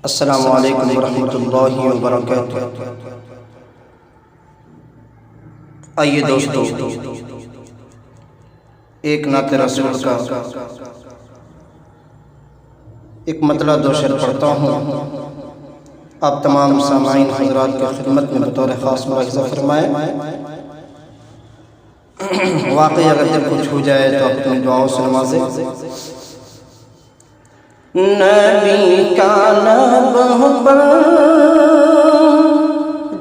السلام علیکم ورحمۃ اللہ وبرکاتہ۔ آئیے دوستو، ایک نعت رسول کا ایک مطلع دو شعر پڑھتا ہوں، آپ تمام سامعین حضرات کی خدمت میں بطور خاص ملاحظہ فرمائیں۔ واقعی اگر دل کو چھو جائے تو آپ اپنی دعاؤں سے نوازیں۔ نبی کا لب پر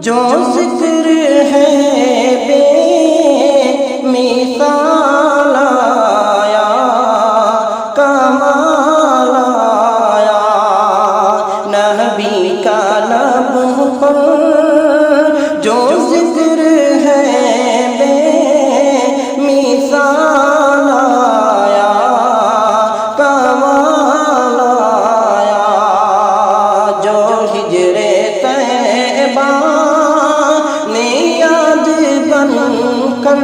جو ذکر ہے بے مثال آیا، کمال آیا۔ نبی کا لب پر جو ذکر ہے بے مثال آیا، کمال آیا۔ جو ہجر طیبہ نے یاد بن کر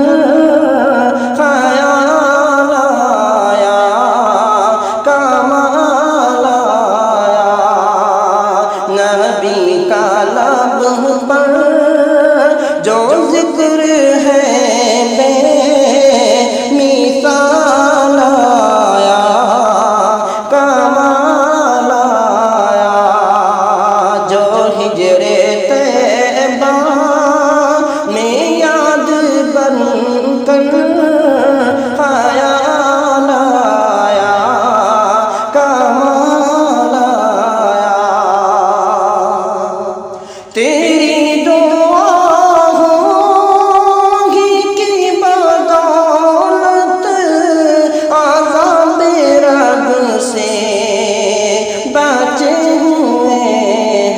خیال آیا، کمال آیا۔ نبی کا لب پر جو ذکر ہے بے مثال آیا، کمال آیا۔ جو ہجر طیبہ میں یاد بن کر خیال آیا، کمال آیا۔ تیری دعا ہوگی کی بدولت عذاب رب سے بچے ہوئے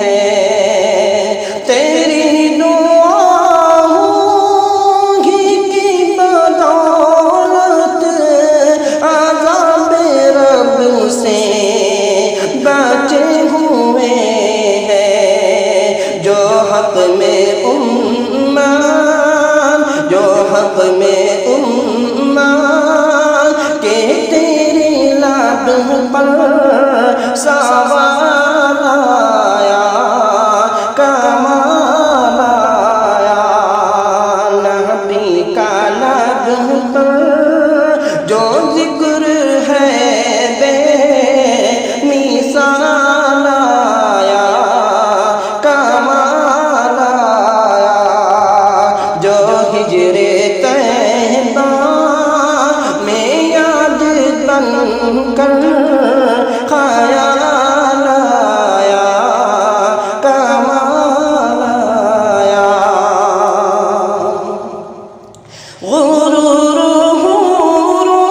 ہیں۔ تیری دعا ہوگی کی بدولت عذاب رب سے بچے ہوئے ہیں۔ جو حق میں جو حق میں کہ تیری لب پر سوال آیا، کمال آیا۔ نبی کا لب پر جو ذکر ہے بے مثال آیا، کمال آیا۔ جو ہجر طیبہ میں یاد بن کر خیال آیا، کمال آیا۔ غرور حوروں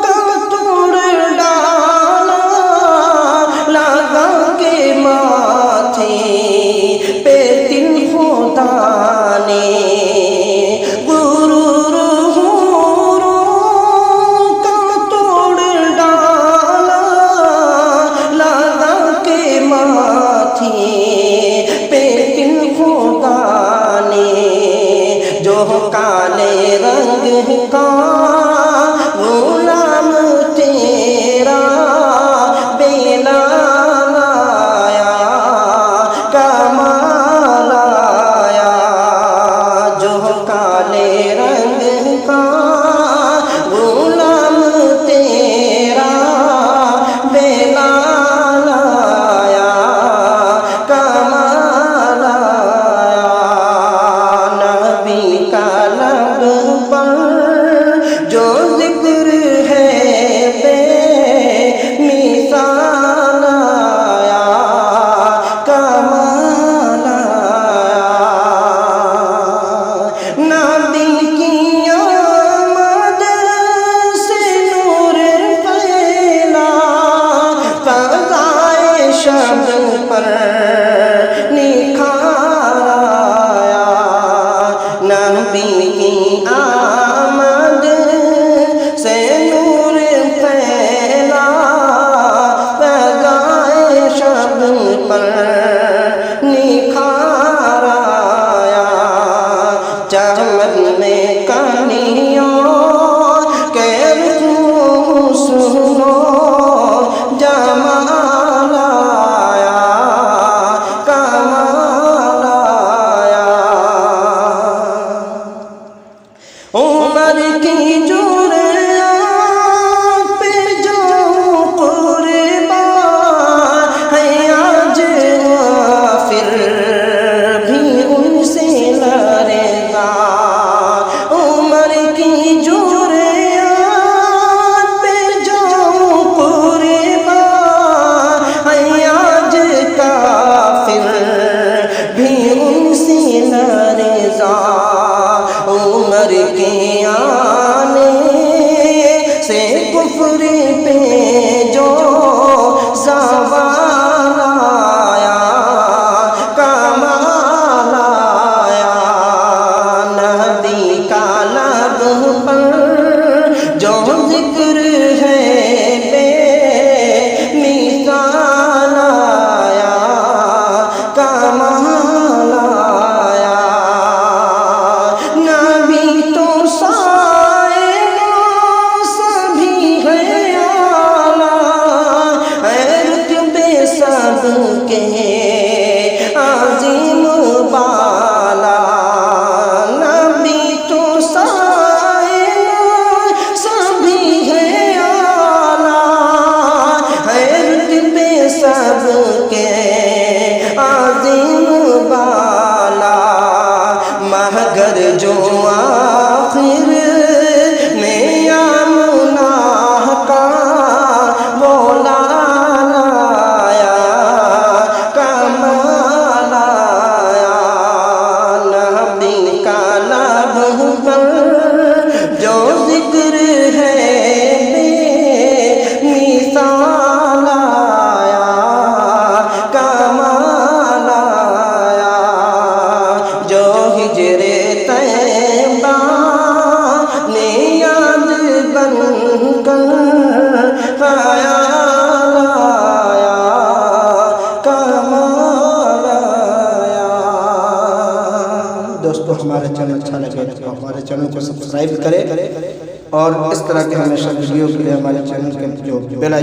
کا توڑ ڈالا لگا کے ماتھے پہ دل خدا نے۔ غرور حوروں کا توڑ ڈالا لگا کے ماتھے پہ دل خدا نے۔ جو کالے رنگ کا غلام تیرا بلال آیا، کمال آیا۔ جو کالے رنگ کا غلام تیرا بلال آیا، کمال آیا۔ نبی کا لب پر جو ذکر ہے بے مثال آیا، کمال آیا۔ نبی کی آمد سے نور پھیلا، فضائے شب پر نکھار آیا۔ نبی کی آمد سے نور پھیلا، فضائے شب پر نکھار آیا۔ چمن میں کانیوں کے حسن و جمال آیا، سے لرزا عمر کی جوریات پہ جاؤں قربان آج کافر بھی ان سے لرزا عمر کے آنے سے کفر پہ جو زوال آیا کمال آیا نبی کا لب پر جو ذکر ہے بے مثال آیا کمال آیا نبی تو سائے سبھی ہے سب کے عظیم بالا نبی تو سائے سبھی ہے اعلیٰ حیرت پہ سب کے عظیم بالا مگر جو آخر میں آمنہ کا مولا جو ذکر ہے بے مثال آیا کمال آیا جو ہجر طیبہ نے یاد بن کر خیال آیا کمال آیا۔ دوستو ہمارے چینل اچھا لگے تو ہمارے چینل کو سبسکرائب کریں اور اس طرح کے ہمیشہ ویڈیو کے لیے ہمارے چینل کے جو بیل